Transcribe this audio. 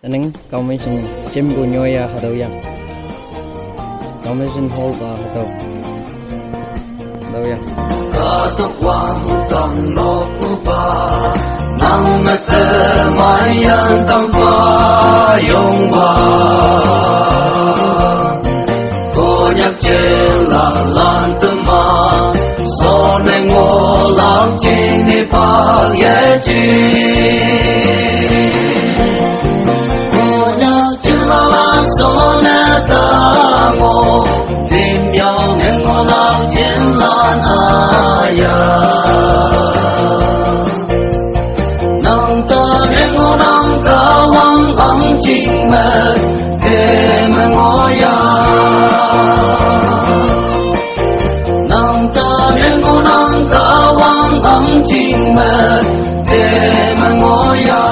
Nên commission chim của nhoi hạt đầu yang commission hall và hạt đầu yang kasukwan tam no kupa nang natemayan tampa yongwa konyak chela lan tama so ne ngo lam chin ni pa ye chi konyak chela lan so ne ta ngo tìm nhau nên ngô lam chiến lan aya nang ta nên ngô nang cao vang âm trình mê kê mê ngô ya nang ta nên ngô nang cao vang âm trình mê kê mê ngô ya